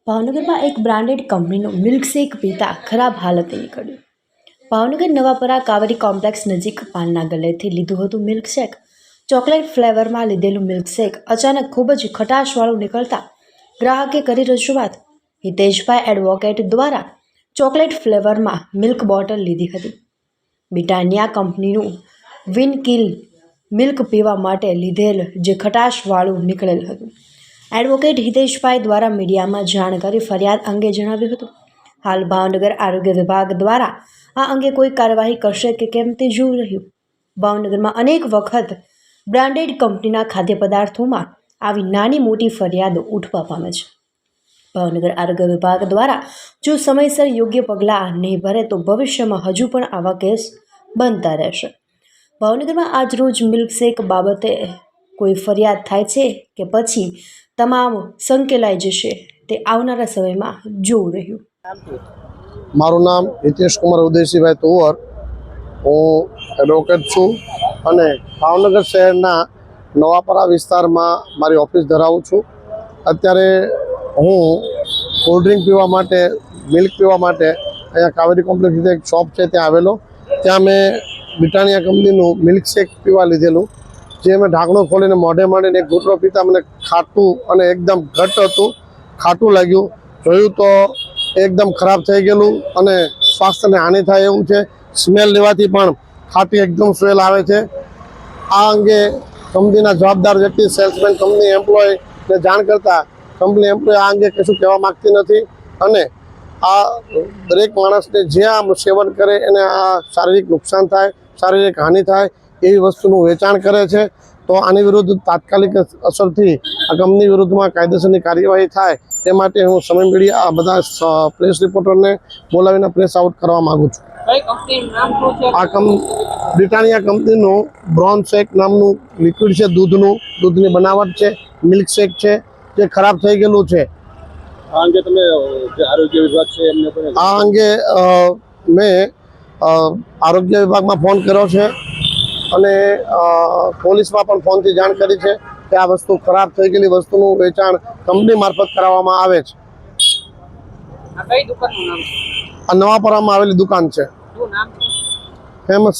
ભાવનગરમાં એક બ્રાન્ડેડ કંપનીનું મિલ્કશેક પીતા ખરાબ હાલતે નીકળ્યું। ભાવનગર નવાપરા કાવેરી કોમ્પ્લેક્સ નજીક પાનના ગલ્લેથી લીધું હતું મિલ્કશેક। ચોકલેટ ફ્લેવરમાં લીધેલું મિલ્કશેક અચાનક ખૂબ જ ખટાશવાળું નીકળતા ગ્રાહકે કરી રજૂઆત। હિતેશભાઈ એડવોકેટ દ્વારા ચોકલેટ ફ્લેવરમાં મિલ્ક બોટલ લીધી હતી। બ્રિટાનિયા કંપનીનું વિનકિલ મિલ્ક પીવા માટે લીધેલ જે ખટાશવાળું નીકળેલ હતું। એડવોકેટ હિતેશભાઈ દ્વારા મીડિયામાં જાણ કરી ફરિયાદ અંગે જણાવ્યું હતું। હાલ ભાવનગર આરોગ્ય વિભાગ દ્વારા આ અંગે કોઈ કાર્યવાહી કરશે કે કેમ તે જોવું રહ્યું। ભાવનગરમાં અનેક વખત બ્રાન્ડેડ કંપનીના ખાદ્ય પદાર્થોમાં આવી નાની મોટી ફરિયાદો ઉઠવા પામે છે। ભાવનગર આરોગ્ય વિભાગ દ્વારા જો સમયસર યોગ્ય પગલાં નહીં ભરે તો ભવિષ્યમાં હજુ પણ આવા કેસ બનતા રહેશે। ભાવનગરમાં આજરોજ મિલ્કશેક બાબતે કોઈ ફરિયાદ થાય છે કે પછી તમામ સંકેલાઈ જશે તે આવનારા સમયમાં જોવું રહ્યું। મારું નામ હિતેશ કુમાર ઉદયસિંહભાઈ તોવર, હું એડવોકેટ છું અને ભાવનગર શહેરના નવાપરા વિસ્તારમાં મારી ઓફિસ ધરાવું છું। અત્યારે હું કોલ્ડ ડ્રિંક પીવા માટે, મિલ્ક પીવા માટે અહીંયા કાવેરી કોમ્પ્લેક્સ એક શોપ છે ત્યાં આવેલો। ત્યાં મેં બ્રિટાનિયા કંપનીનું મિલ્કશેક પીવા લીધેલું, જે મેં ઢાંકણું ખોલીને મોઢે માંડીને એક ઘૂંટડો પીતા મને ખાટું અને એકદમ ઘટ્ટ હતું, ખાટું લાગ્યું। જોયું તો એકદમ ખરાબ થઈ ગયેલું અને સ્વાસ્થ્યને હાનિ થાય એવું છે। સ્મેલ લેવાથી પણ ખાટી એકદમ સ્મેલ આવે છે। આ અંગે કંપનીના જવાબદાર વ્યક્તિ, સેલ્સમેન, કંપની એમ્પ્લોયને જાણ કરતાં કંપની એમ્પ્લોય આ અંગે કશું કહેવા માગતી નથી અને આ દરેક માણસને જે આ સેવન કરે એને આ શારીરિક નુકસાન થાય, શારીરિક હાનિ થાય એવી વસ્તુનું વેચાણ કરે છે। તો આની વિરુદ્ધ તાત્કાલિક અસરથી આ કંપની વિરુદ્ધમાં કાયદેસરની કાર્યવાહી થાય તે માટે હું સમય મેળવી આ બધા પ્રેસ રિપોર્ટરને બોલાવીને પ્રેસ આઉટ કરવા માગું છું। આ બ્રિટાનિયા કંપનીનું બ્રાઉન શેક નામનું લિક્વિડ છે, દૂધની બનાવટ છે, મિલ્કશેક છે, જે ખરાબ થઈ ગયેલું છે। આ અંગે તમે જે આરોગ્ય વિભાગ છે એમને આ અંગે મેં આરોગ્ય વિભાગમાં ફોન કર્યો છે અને પોલીસમાં પણ ફોનથી જાણ કરી છે કે આ વસ્તુ ખરાબ થઈ ગયેલી વસ્તુનું વેચાણ કંપની મારફત કરાવવામાં આવે છે। આ કઈ દુકાનનું નામ છે? આ નવાપરામાં આવેલી દુકાન છે, શું નામ છે? ફેમસ।